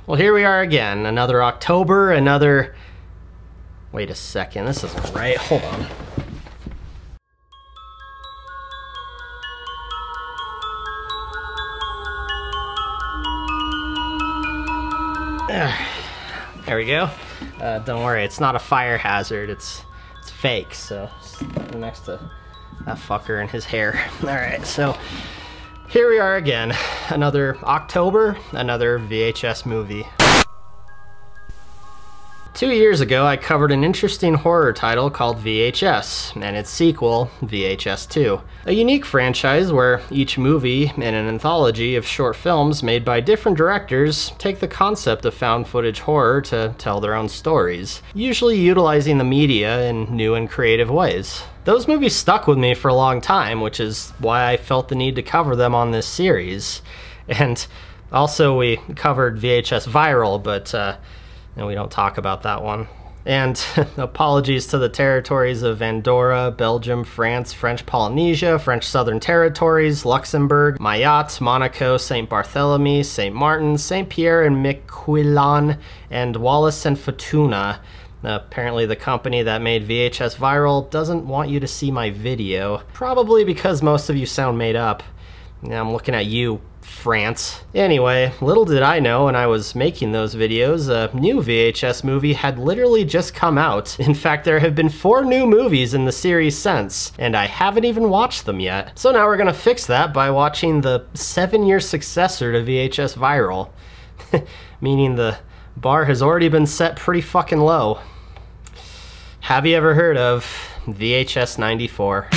Well, here we are again. Another October, another... Wait a second, this isn't right. Hold on. There we go. Don't worry, it's not a fire hazard. It's fake, so next to that fucker and his hair. Alright, so here we are again. Another October, another VHS movie. 2 years ago, I covered an interesting horror title called VHS, and its sequel, VHS 2. A unique franchise where each movie in an anthology of short films made by different directors take the concept of found footage horror to tell their own stories, usually utilizing the media in new and creative ways. Those movies stuck with me for a long time, which is why I felt the need to cover them on this series. And also we covered VHS Viral, but and we don't talk about that one. And apologies to the territories of Andorra, Belgium, France, French Polynesia, French Southern Territories, Luxembourg, Mayotte, Monaco, St. Barthélemy, St. Martin, St. Pierre and Miquelon, and Wallis and Futuna. Apparently the company that made VHS Viral doesn't want you to see my video, probably because most of you sound made up. Now I'm looking at you, France. Anyway, little did I know when I was making those videos, a new VHS movie had literally just come out. In fact, there have been 4 new movies in the series since, and I haven't even watched them yet. So now we're gonna fix that by watching the 7-year successor to VHS Viral. Meaning the bar has already been set pretty fucking low. Have you ever heard of VHS 94?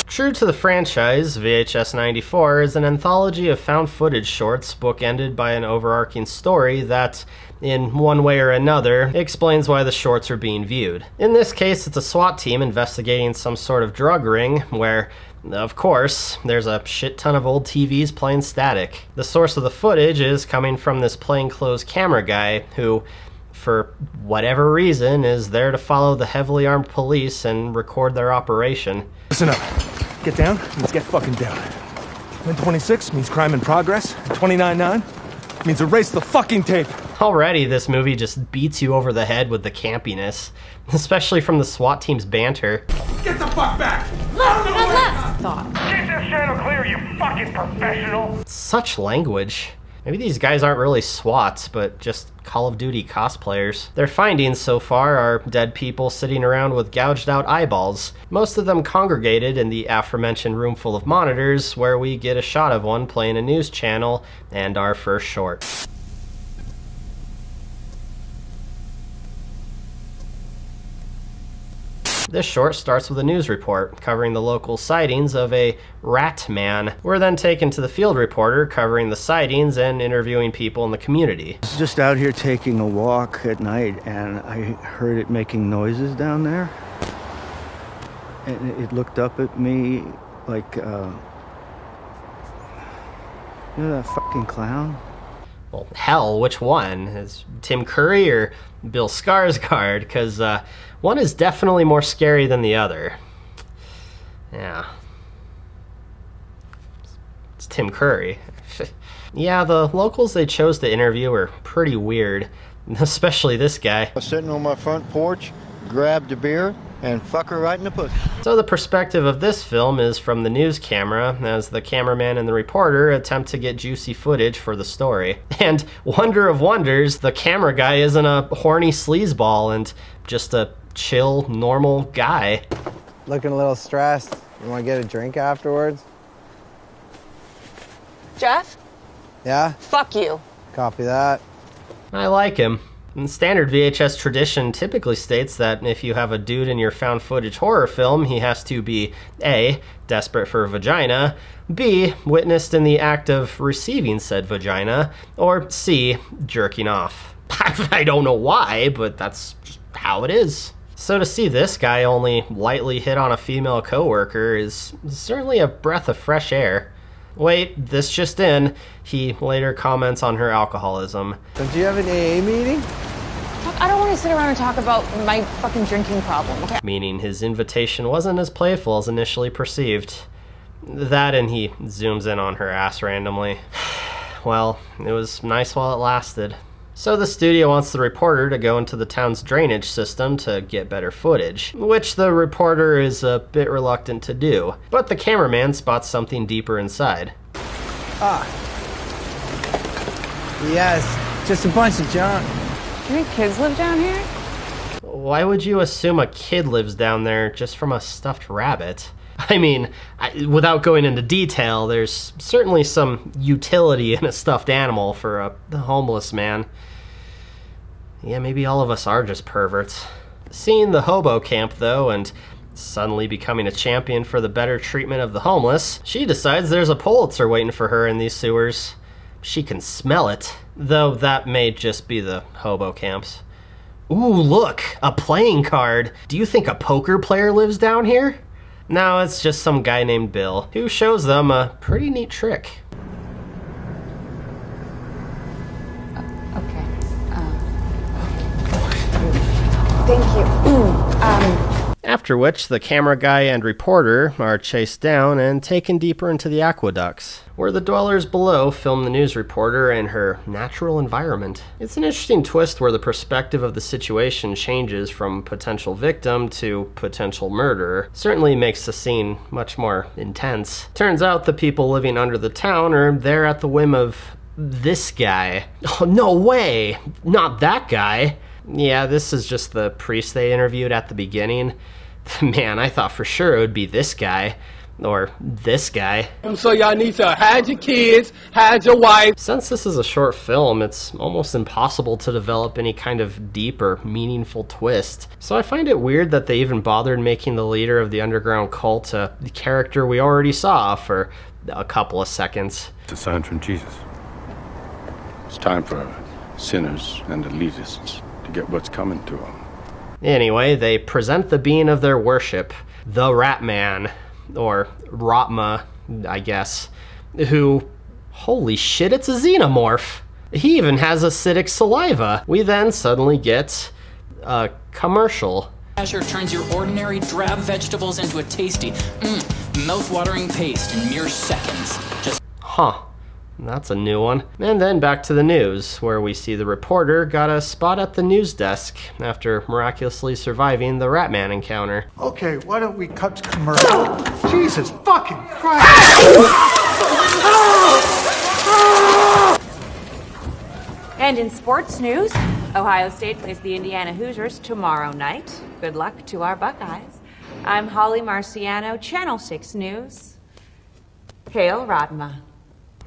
True to the franchise, VHS 94 is an anthology of found footage shorts bookended by an overarching story that, in one way or another, explains why the shorts are being viewed. In this case, it's a SWAT team investigating some sort of drug ring where, of course, there's a shit ton of old TVs playing static. The source of the footage is coming from this plainclothes camera guy who, for whatever reason, is there to follow the heavily armed police and record their operation. Listen up. Get down, let's get fucking down. 1026 means crime in progress. 29-9 means erase the fucking tape. Already, this movie just beats you over the head with the campiness, especially from the SWAT team's banter. Get the fuck back! Thought. Get this channel clear, you fucking professional! Such language. Maybe these guys aren't really SWATs, but just Call of Duty cosplayers. Their findings so far are dead people sitting around with gouged out eyeballs, most of them congregated in the aforementioned room full of monitors, where we get a shot of one playing a news channel, and our first short. This short starts with a news report covering the local sightings of a rat man. We're then taken to the field reporter covering the sightings and interviewing people in the community. I was just out here taking a walk at night and I heard it making noises down there. And it looked up at me like, you know that fucking clown? Well, hell, which one? Is Tim Curry or Bill Skarsgård? Because one is definitely more scary than the other. Yeah. It's Tim Curry. Yeah, the locals they chose to interview were pretty weird. Especially this guy. I was sitting on my front porch, grabbed a beer, and fuck her right in the pussy. So the perspective of this film is from the news camera, as the cameraman and the reporter attempt to get juicy footage for the story. And wonder of wonders, the camera guy isn't a horny sleazeball and just a chill, normal guy. Looking a little stressed. You want to get a drink afterwards? Jeff? Yeah? Fuck you. Copy that. I like him. And standard VHS tradition typically states that if you have a dude in your found footage horror film, he has to be A, desperate for a vagina, B, witnessed in the act of receiving said vagina, or C, jerking off. I don't know why, but that's just how it is. So to see this guy only lightly hit on a female coworker is certainly a breath of fresh air. Wait, this just in. He later comments on her alcoholism. Don't you have an AA meeting? Look, I don't want to sit around and talk about my fucking drinking problem, okay? Meaning his invitation wasn't as playful as initially perceived. That and he zooms in on her ass randomly. Well, it was nice while it lasted. So the studio wants the reporter to go into the town's drainage system to get better footage, which the reporter is a bit reluctant to do. But the cameraman spots something deeper inside. Ah. Yes, just a bunch of junk. Do any kids live down here? Why would you assume a kid lives down there just from a stuffed rabbit? I mean, without going into detail, there's certainly some utility in a stuffed animal for a homeless man. Yeah, maybe all of us are just perverts. Seeing the hobo camp, though, and suddenly becoming a champion for the better treatment of the homeless, she decides there's a Pulitzer waiting for her in these sewers. She can smell it, though that may just be the hobo camps. Ooh, look, a playing card. Do you think a poker player lives down here? No, it's just some guy named Bill, who shows them a pretty neat trick. Okay. Thank you. After which, the camera guy and reporter are chased down and taken deeper into the aqueducts, where the dwellers below film the news reporter and her natural environment. It's an interesting twist where the perspective of the situation changes from potential victim to potential murderer. Certainly makes the scene much more intense. Turns out the people living under the town are there at the whim of this guy. Oh, no way! Not that guy! Yeah, this is just the priest they interviewed at the beginning. Man, I thought for sure it would be this guy. Or this guy. So y'all need to hide your kids, hide your wife. Since this is a short film, it's almost impossible to develop any kind of deep or meaningful twist. So I find it weird that they even bothered making the leader of the underground cult a character we already saw for a couple of seconds. It's a sign from Jesus. It's time for sinners and elitists to get what's coming to them. Anyway, they present the being of their worship, the Rat Man, or Ratma, I guess, who, holy shit, it's a xenomorph. He even has acidic saliva. We then suddenly get a commercial. Azure turns your ordinary drab vegetables into a tasty, mouth-watering paste in mere seconds. Just That's a new one. And then back to the news, where we see the reporter got a spot at the news desk after miraculously surviving the Ratman encounter. Okay, why don't we cut to commercial? Jesus fucking Christ! And in sports news, Ohio State plays the Indiana Hoosiers tomorrow night. Good luck to our Buckeyes. I'm Holly Marciano, Channel 6 News. Hail Radma.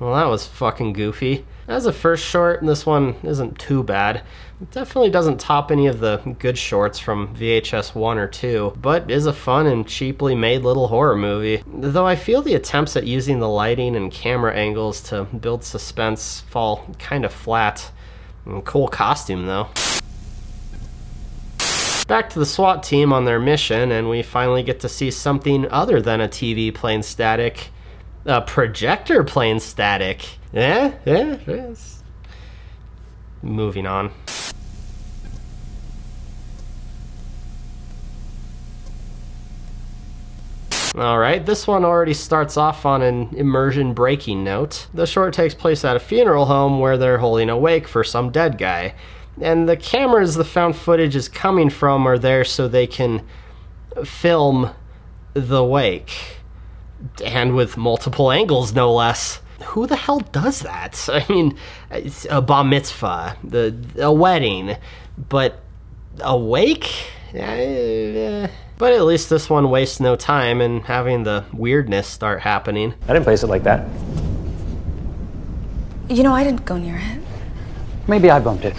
Well, that was fucking goofy. As a first short, this one isn't too bad. It definitely doesn't top any of the good shorts from VHS 1 or 2, but is a fun and cheaply made little horror movie. Though I feel the attempts at using the lighting and camera angles to build suspense fall kind of flat. Cool costume, though. Back to the SWAT team on their mission, and we finally get to see something other than a TV playing static. A projector playing static. Yes. Moving on. Alright, this one already starts off on an immersion breaking note. The short takes place at a funeral home where they're holding a wake for some dead guy. And the cameras the found footage is coming from are there so they can film the wake. And with multiple angles, no less. Who the hell does that? I mean, it's a bar mitzvah, a wedding, but a wake? But at least this one wastes no time in having the weirdness start happening. I didn't place it like that. You know, I didn't go near it. Maybe I bumped it.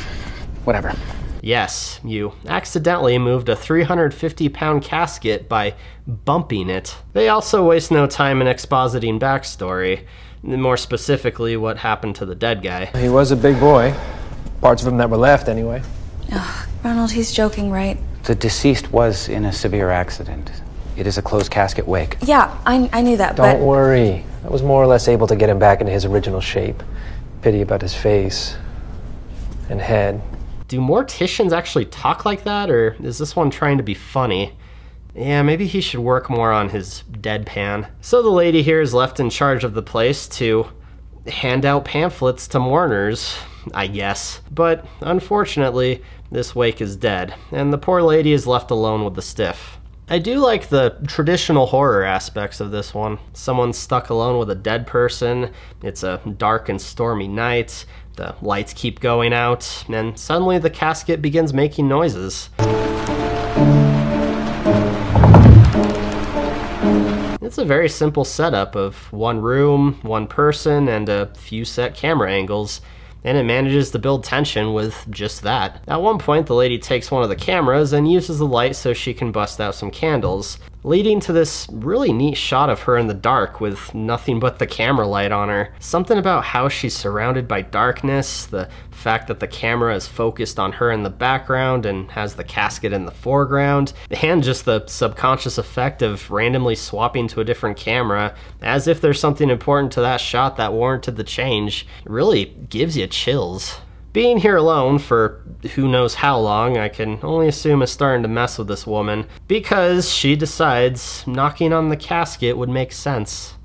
Whatever. Yes, you accidentally moved a 350-pound casket by bumping it. They also waste no time in expositing backstory, more specifically what happened to the dead guy. He was a big boy. Parts of him that were left, anyway. Ugh, Ronald, he's joking, right? The deceased was in a severe accident. It is a closed casket wake. Yeah, I knew that, but... Don't worry. I was more or less able to get him back into his original shape. Pity about his face and head. Do morticians actually talk like that, or is this one trying to be funny? Yeah, maybe he should work more on his deadpan. So the lady here is left in charge of the place to hand out pamphlets to mourners, I guess. But unfortunately, this wake is dead, and the poor lady is left alone with the stiff. I do like the traditional horror aspects of this one. Someone's stuck alone with a dead person, it's a dark and stormy night, the lights keep going out, and suddenly the casket begins making noises. It's a very simple setup of one room, one person, and a few set camera angles, and it manages to build tension with just that. At one point, the lady takes one of the cameras and uses the light so she can bust out some candles, leading to this really neat shot of her in the dark with nothing but the camera light on her. Something about how she's surrounded by darkness, the fact that the camera is focused on her in the background and has the casket in the foreground, and just the subconscious effect of randomly swapping to a different camera as if there's something important to that shot that warranted the change. It really gives you chills. Being here alone for who knows how long, I can only assume is starting to mess with this woman, because she decides knocking on the casket would make sense.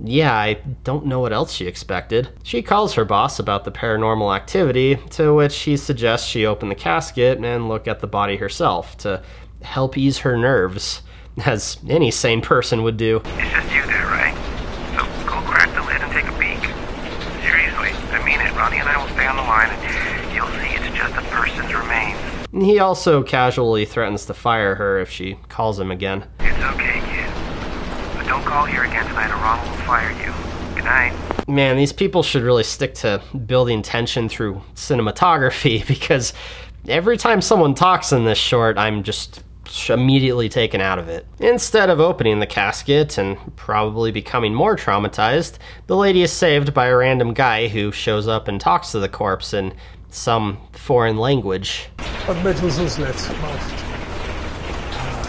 Yeah, I don't know what else she expected. She calls her boss about the paranormal activity, to which he suggests she open the casket and look at the body herself to help ease her nerves, as any sane person would do. It's just you there, right? So go crack the lid and take a peek. Seriously, I mean it. Ronnie and I will stay on the line and you'll see it's just a person's remains. He also casually threatens to fire her if she calls him again. It's okay, kid. But don't call here again tonight or Ronald will fire you. Good night. Man, these people should really stick to building tension through cinematography, because every time someone talks in this short, I'm just immediately taken out of it. Instead of opening the casket and probably becoming more traumatized, the lady is saved by a random guy who shows up and talks to the corpse in some foreign language.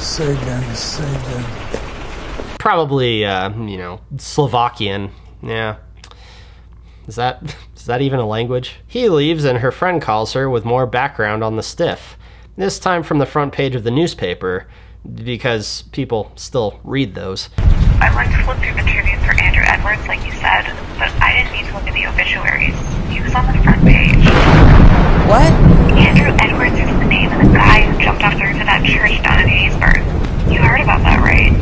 Say again. Probably, Slovakian. Yeah. Is that even a language? He leaves and her friend calls her with more background on the stiff. This time from the front page of the newspaper, because people still read those. I'd like to flip through the tributes for Andrew Edwards like you said, but I didn't need to look at the obituaries. He was on the front page. What? Andrew Edwards is the name of the guy who jumped off the roof of that church down in Haysburg. You heard about that, right?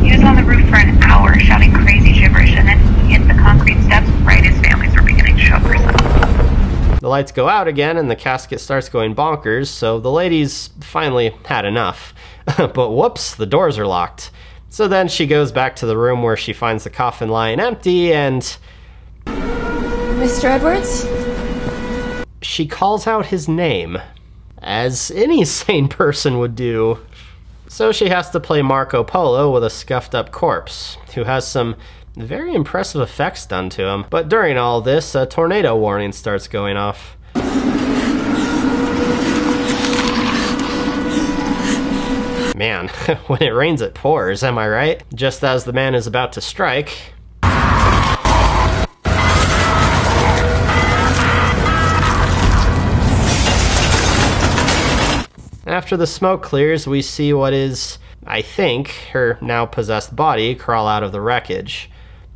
He was on the roof for an hour shouting crazy gibberish and then he hit the concrete steps right as families were beginning to show up for something. The lights go out again and the casket starts going bonkers, so the lady's finally had enough. But whoops, the doors are locked. So then she goes back to the room where she finds the coffin lying empty and... Mr. Edwards? She calls out his name, as any sane person would do. So she has to play Marco Polo with a scuffed up corpse, who has some very impressive effects done to him. But during all this, a tornado warning starts going off. Man, when it rains it pours, am I right? Just as the man is about to strike... After the smoke clears, we see what is, I think, her now possessed body crawl out of the wreckage.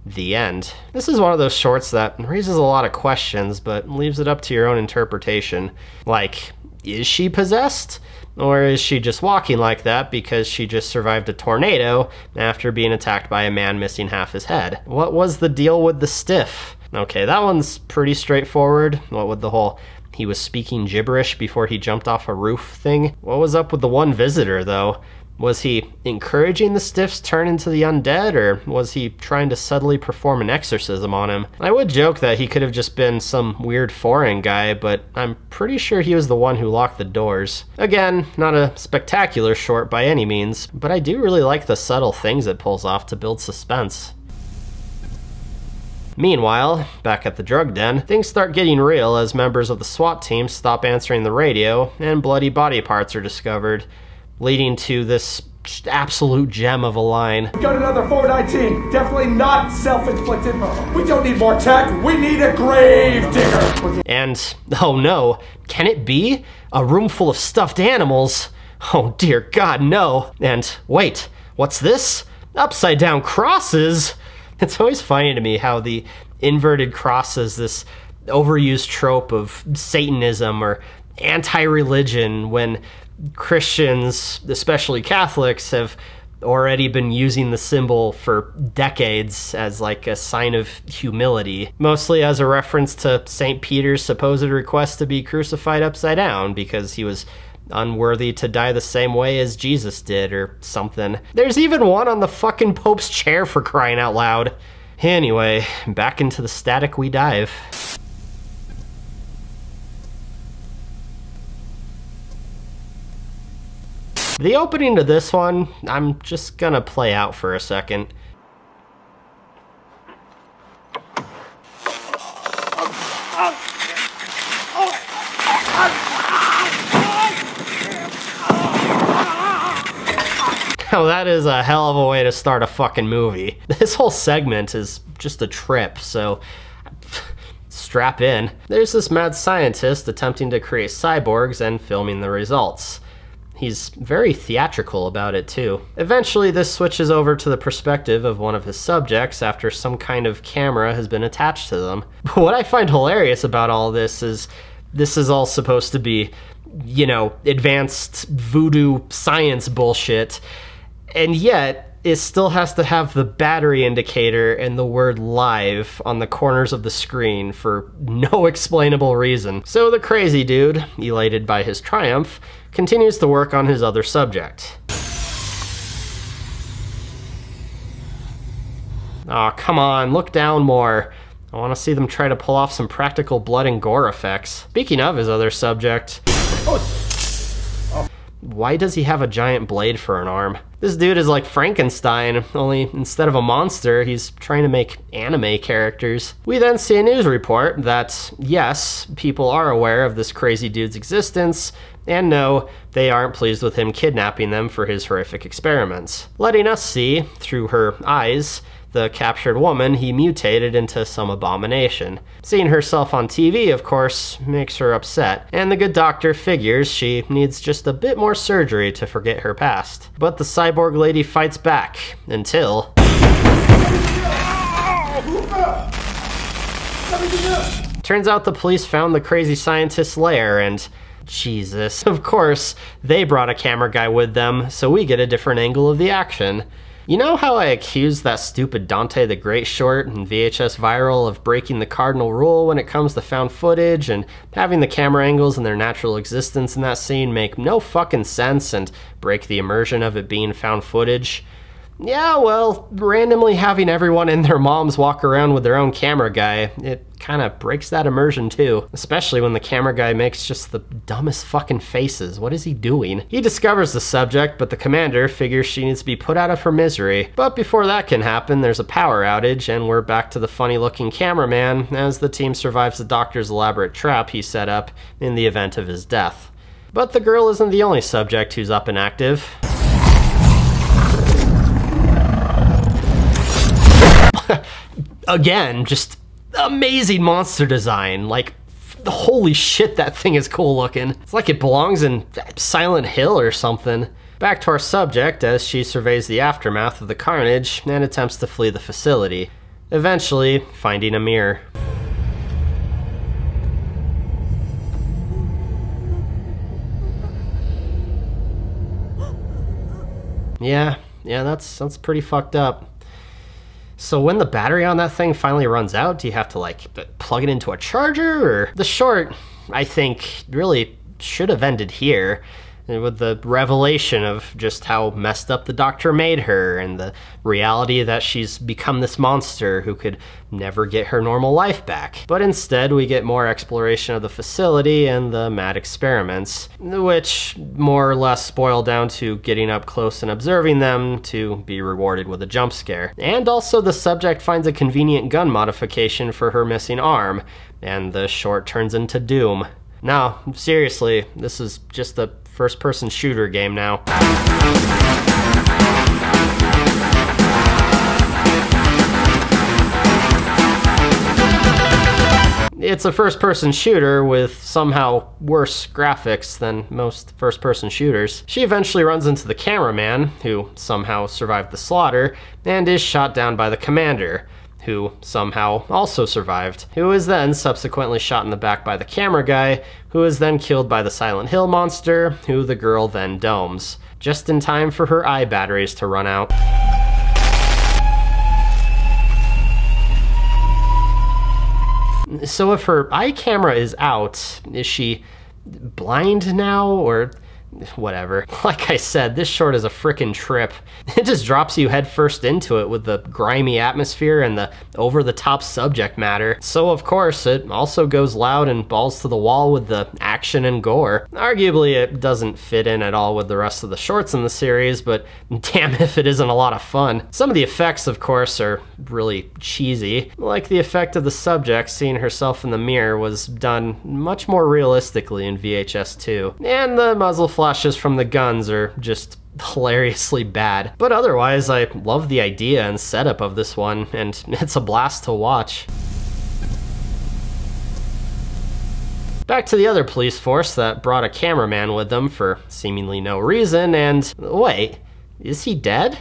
The end. This is one of those shorts that raises a lot of questions, but leaves it up to your own interpretation. Like, is she possessed? Or is she just walking like that because she just survived a tornado after being attacked by a man missing half his head? What was the deal with the stiff? Okay, that one's pretty straightforward. What with the whole he was speaking gibberish before he jumped off a roof thing? What was up with the one visitor, though? Was he encouraging the stiffs turn into the undead, or was he trying to subtly perform an exorcism on him? I would joke that he could have just been some weird foreign guy, but I'm pretty sure he was the one who locked the doors. Again, not a spectacular short by any means, but I do really like the subtle things it pulls off to build suspense. Meanwhile, back at the drug den, things start getting real as members of the SWAT team stop answering the radio and bloody body parts are discovered, leading to this absolute gem of a line. We got another 419. Definitely not self-inflicted. We don't need more tech. We need a grave digger. And, oh no, can it be? A room full of stuffed animals? Oh dear God, no. And wait, what's this? Upside down crosses? It's always funny to me how the inverted cross is this overused trope of Satanism or anti-religion when Christians, especially Catholics, have already been using the symbol for decades as like a sign of humility, mostly as a reference to St. Peter's supposed request to be crucified upside down because he was unworthy to die the same way as Jesus did or something. There's even one on the fucking Pope's chair, for crying out loud. Anyway, back into the static we dive. The opening to this one, I'm just gonna play out for a second. Now that is a hell of a way to start a fucking movie. This whole segment is just a trip, so strap in. There's this mad scientist attempting to create cyborgs and filming the results. He's very theatrical about it too. Eventually this switches over to the perspective of one of his subjects after some kind of camera has been attached to them. But what I find hilarious about all this is all supposed to be, you know, advanced voodoo science bullshit, and yet it still has to have the battery indicator and the word live on the corners of the screen for no explainable reason. So the crazy dude, elated by his triumph, continues to work on his other subject. Aw, come on, look down more. I want to see them try to pull off some practical blood and gore effects. Speaking of his other subject, why does he have a giant blade for an arm? This dude is like Frankenstein, only instead of a monster, he's trying to make anime characters. We then see a news report that, yes, people are aware of this crazy dude's existence, and no, they aren't pleased with him kidnapping them for his horrific experiments. Letting us see, through her eyes, the captured woman he mutated into some abomination. Seeing herself on TV, of course, makes her upset, and the good doctor figures she needs just a bit more surgery to forget her past. But the cyborg lady fights back, until... Turns out the police found the crazy scientist's lair, and... Jesus. Of course, they brought a camera guy with them, so we get a different angle of the action. You know how I accused that stupid Dante the Great short and VHS viral of breaking the cardinal rule when it comes to found footage and having the camera angles and their natural existence in that scene make no fucking sense and break the immersion of it being found footage? Yeah, well, randomly having everyone and their moms walk around with their own camera guy, it kind of breaks that immersion too. Especially when the camera guy makes just the dumbest fucking faces. What is he doing? He discovers the subject, but the commander figures she needs to be put out of her misery. But before that can happen, there's a power outage, and we're back to the funny-looking cameraman as the team survives the doctor's elaborate trap he set up in the event of his death. But the girl isn't the only subject who's up and active. Again, just amazing monster design. Like, holy shit, that thing is cool looking. It's like it belongs in Silent Hill or something. Back to our subject as she surveys the aftermath of the carnage and attempts to flee the facility, eventually finding a mirror. Yeah, that's pretty fucked up. So when the battery on that thing finally runs out, do you have to like plug it into a charger? Or the short, I think, really should have ended here. with the revelation of just how messed up the doctor made her and the reality that she's become this monster who could never get her normal life back. But instead, we get more exploration of the facility and the mad experiments, which more or less boil down to getting up close and observing them to be rewarded with a jump scare. And also the subject finds a convenient gun modification for her missing arm, and the short turns into Doom. No, seriously, this is just a first-person shooter game now. It's a first-person shooter with somehow worse graphics than most first-person shooters. She eventually runs into the cameraman, who somehow survived the slaughter, and is shot down by the commander, who somehow also survived, who is then subsequently shot in the back by the camera guy, who is then killed by the Silent Hill monster, who the girl then domes, just in time for her eye batteries to run out. So if her eye camera is out, is she blind now, or whatever? Like I said, this short is a frickin' trip. It just drops you headfirst into it with the grimy atmosphere and the over-the-top subject matter. So of course, it also goes loud and balls to the wall with the action and gore. Arguably, it doesn't fit in at all with the rest of the shorts in the series, but damn if it isn't a lot of fun. Some of the effects, of course, are really cheesy. Like the effect of the subject seeing herself in the mirror was done much more realistically in VHS 2. And the muzzle flashes from the guns are just hilariously bad. But otherwise, I love the idea and setup of this one, and it's a blast to watch. Back to the other police force that brought a cameraman with them for seemingly no reason, and wait, is he dead?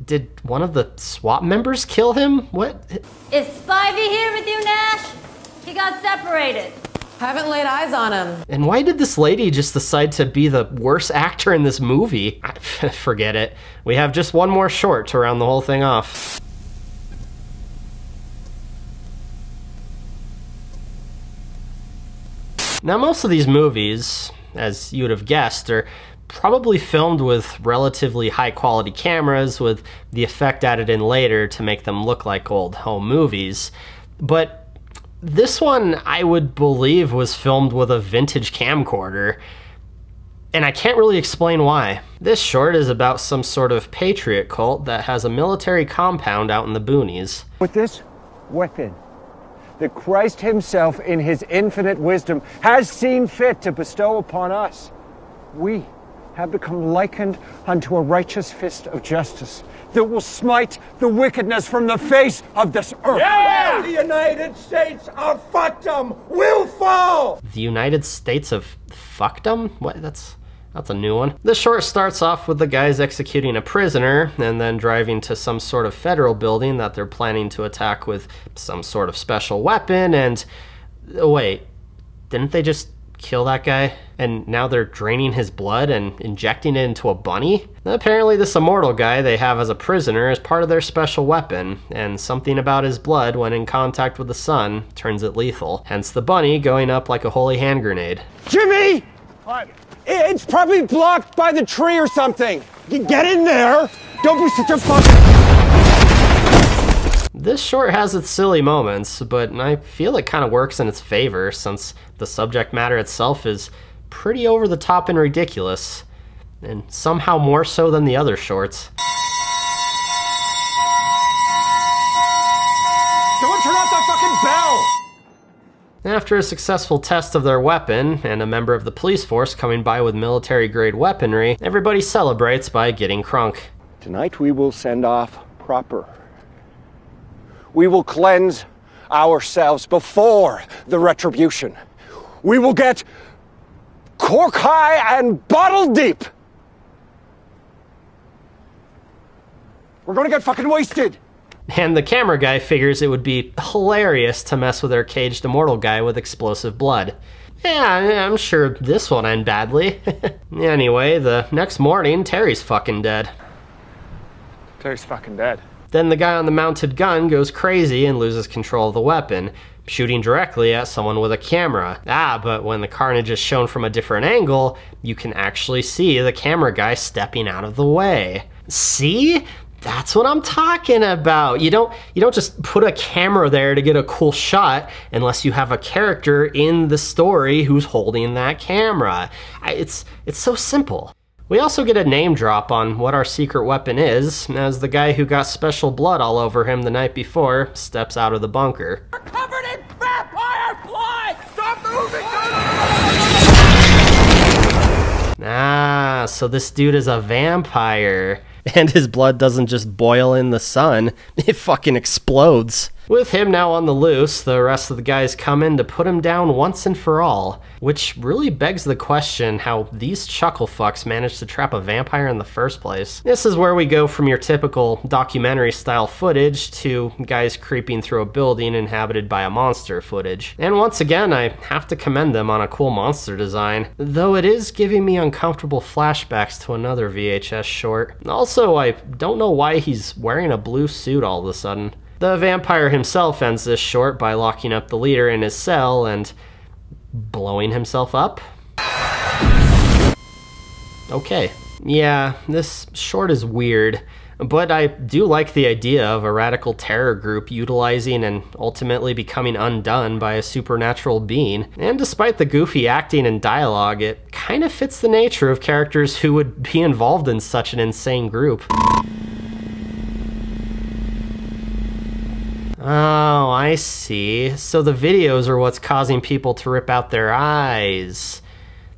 Did one of the SWAT members kill him? What? Is Spivey here with you, Nash? He got separated. Haven't laid eyes on him. And why did this lady just decide to be the worst actor in this movie? Forget it. We have just one more short to round the whole thing off. Now, most of these movies, as you would have guessed, are probably filmed with relatively high quality cameras with the effect added in later to make them look like old home movies. But this one, I would believe, was filmed with a vintage camcorder, and I can't really explain why. This short is about some sort of patriot cult that has a military compound out in the boonies. With this weapon that Christ himself in his infinite wisdom has seen fit to bestow upon us, we have become likened unto a righteous fist of justice that will smite the wickedness from the face of this earth. Yeah! The United States of fuckdom will fall! The United States of fuckdom? What? That's a new one. The short starts off with the guys executing a prisoner and then driving to some sort of federal building that they're planning to attack with some sort of special weapon, and wait, didn't they just kill that guy? And now they're draining his blood and injecting it into a bunny? Apparently this immortal guy they have as a prisoner is part of their special weapon, and something about his blood when in contact with the sun turns it lethal, hence the bunny going up like a holy hand grenade. Jimmy! What? It's probably blocked by the tree or something. Get in there! Don't be such a This short has its silly moments, but I feel it kind of works in its favor since the subject matter itself is pretty over the top and ridiculous, and somehow more so than the other shorts. Someone turn off that fucking bell! After a successful test of their weapon, and a member of the police force coming by with military-grade weaponry, everybody celebrates by getting crunk. Tonight we will send off proper. We will cleanse ourselves before the retribution. We will get cork high and bottle deep. We're gonna get fucking wasted. And the camera guy figures it would be hilarious to mess with our caged immortal guy with explosive blood. Yeah, I'm sure this won't end badly. Anyway, the next morning, Terry's fucking dead. Terry's fucking dead. Then the guy on the mounted gun goes crazy and loses control of the weapon, shooting directly at someone with a camera. But when the carnage is shown from a different angle, you can actually see the camera guy stepping out of the way. See? That's what I'm talking about. You don't just put a camera there to get a cool shot unless you have a character in the story who's holding that camera. It's so simple. We also get a name drop on what our secret weapon is, as the guy who got special blood all over him the night before steps out of the bunker. We're covered in vampire blood! Stop moving! So this dude is a vampire. And his blood doesn't just boil in the sun, it fucking explodes. With him now on the loose, the rest of the guys come in to put him down once and for all, which really begs the question how these chuckle fucks managed to trap a vampire in the first place. This is where we go from your typical documentary style footage to guys creeping through a building inhabited by a monster footage. And once again, I have to commend them on a cool monster design, though it is giving me uncomfortable flashbacks to another VHS short. Also, I don't know why he's wearing a blue suit all of a sudden. The vampire himself ends this short by locking up the leader in his cell and blowing himself up. Okay. Yeah, this short is weird, but I do like the idea of a radical terror group utilizing and ultimately becoming undone by a supernatural being. And despite the goofy acting and dialogue, it kind of fits the nature of characters who would be involved in such an insane group. Oh, I see. So the videos are what's causing people to rip out their eyes.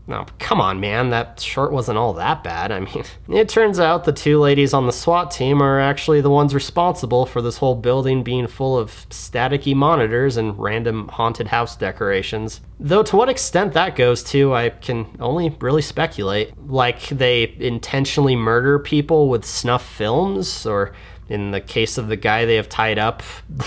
No, come on, man, that short wasn't all that bad. I mean, it turns out the two ladies on the SWAT team are actually the ones responsible for this whole building being full of staticky monitors and random haunted house decorations. Though to what extent that goes to, I can only really speculate. Like they intentionally murder people with snuff films, or in the case of the guy they have tied up,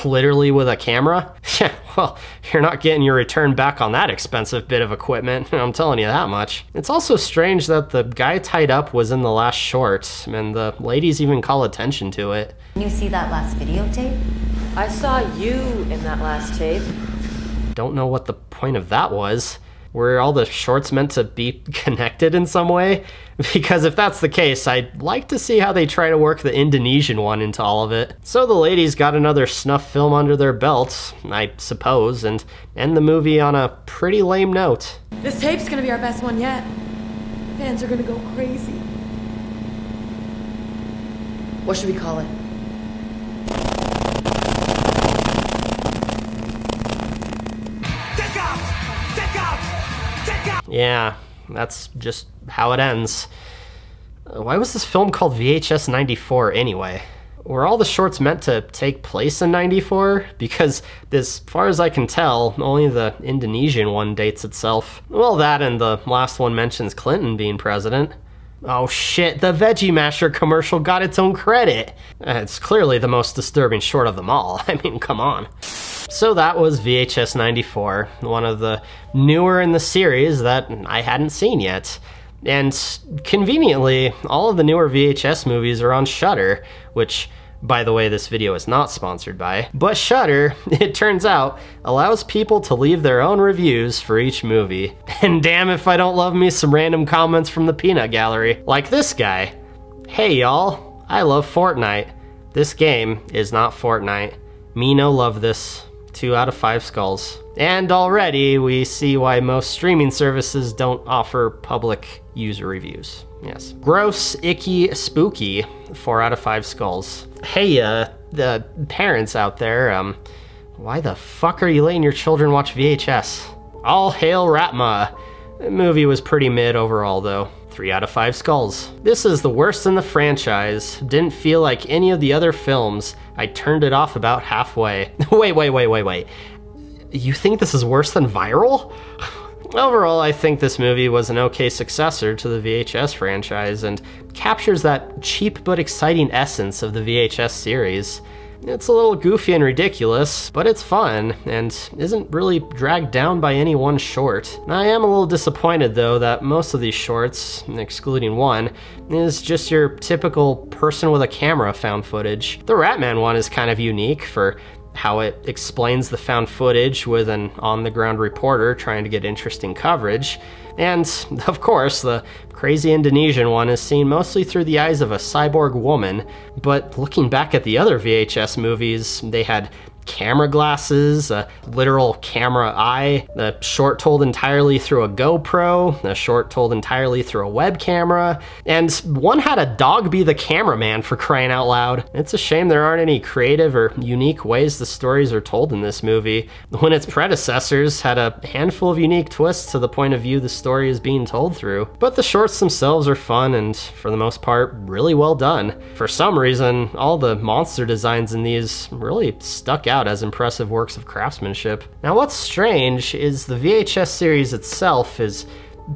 literally with a camera? Yeah, well, you're not getting your return back on that expensive bit of equipment, I'm telling you that much. It's also strange that the guy tied up was in the last short, and the ladies even call attention to it. You see that last videotape? I saw you in that last tape. Don't know what the point of that was. Were all the shorts meant to be connected in some way? Because if that's the case, I'd like to see how they try to work the Indonesian one into all of it. So the ladies got another snuff film under their belts, I suppose, and end the movie on a pretty lame note. This tape's gonna be our best one yet. Fans are gonna go crazy. What should we call it? Yeah, that's just how it ends. Why was this film called VHS 94 anyway? Were all the shorts meant to take place in 94? Because as far as I can tell, only the Indonesian one dates itself. Well, that and the last one mentions Clinton being president. Oh shit, the Veggie Masher commercial got its own credit. It's clearly the most disturbing short of them all. I mean, come on. So that was VHS 94, one of the newer in the series that I hadn't seen yet. And conveniently, all of the newer VHS movies are on Shudder, which, by the way, this video is not sponsored by. But Shudder, it turns out, allows people to leave their own reviews for each movie. And damn if I don't love me some random comments from the peanut gallery. Like this guy. Hey y'all, I love Fortnite. This game is not Fortnite. Me no love this. 2 out of 5 skulls. And already we see why most streaming services don't offer public user reviews. Yes. Gross, icky, spooky. 4 out of 5 skulls. Hey, the parents out there, why the fuck are you letting your children watch VHS? All hail Ratma. The movie was pretty mid overall though. 3 out of 5 skulls. This is the worst in the franchise. Didn't feel like any of the other films. I turned it off about halfway. Wait. You think this is worse than Viral? Overall, I think this movie was an okay successor to the VHS franchise and captures that cheap but exciting essence of the VHS series. It's a little goofy and ridiculous, but it's fun, and isn't really dragged down by any one short. I am a little disappointed though that most of these shorts, excluding one, is just your typical person with a camera found footage. The Ratman one is kind of unique for how it explains the found footage with an on-the-ground reporter trying to get interesting coverage. And, of course, the crazy Indonesian one is seen mostly through the eyes of a cyborg woman, but looking back at the other VHS movies, they had camera glasses, a literal camera eye, a short told entirely through a GoPro, a short told entirely through a web camera, and one had a dog be the cameraman, for crying out loud. It's a shame there aren't any creative or unique ways the stories are told in this movie, when its predecessors had a handful of unique twists to the point of view the story is being told through. But the shorts themselves are fun and, for the most part, really well done. For some reason, all the monster designs in these really stuck out as impressive works of craftsmanship. Now, what's strange is the VHS series itself is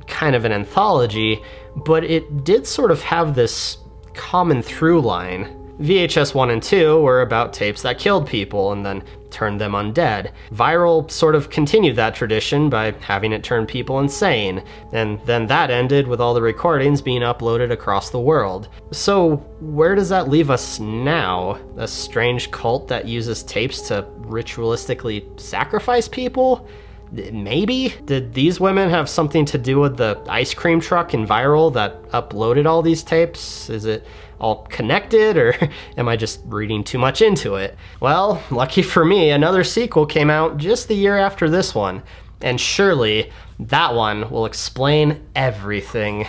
kind of an anthology, but it did sort of have this common through line. VHS 1 and 2 were about tapes that killed people and then turned them undead. Viral sort of continued that tradition by having it turn people insane, and then that ended with all the recordings being uploaded across the world. So where does that leave us now? A strange cult that uses tapes to ritualistically sacrifice people? Maybe? Did these women have something to do with the ice cream truck in Viral that uploaded all these tapes? Is it all connected, or am I just reading too much into it? Well, lucky for me, another sequel came out just the year after this one, and surely that one will explain everything.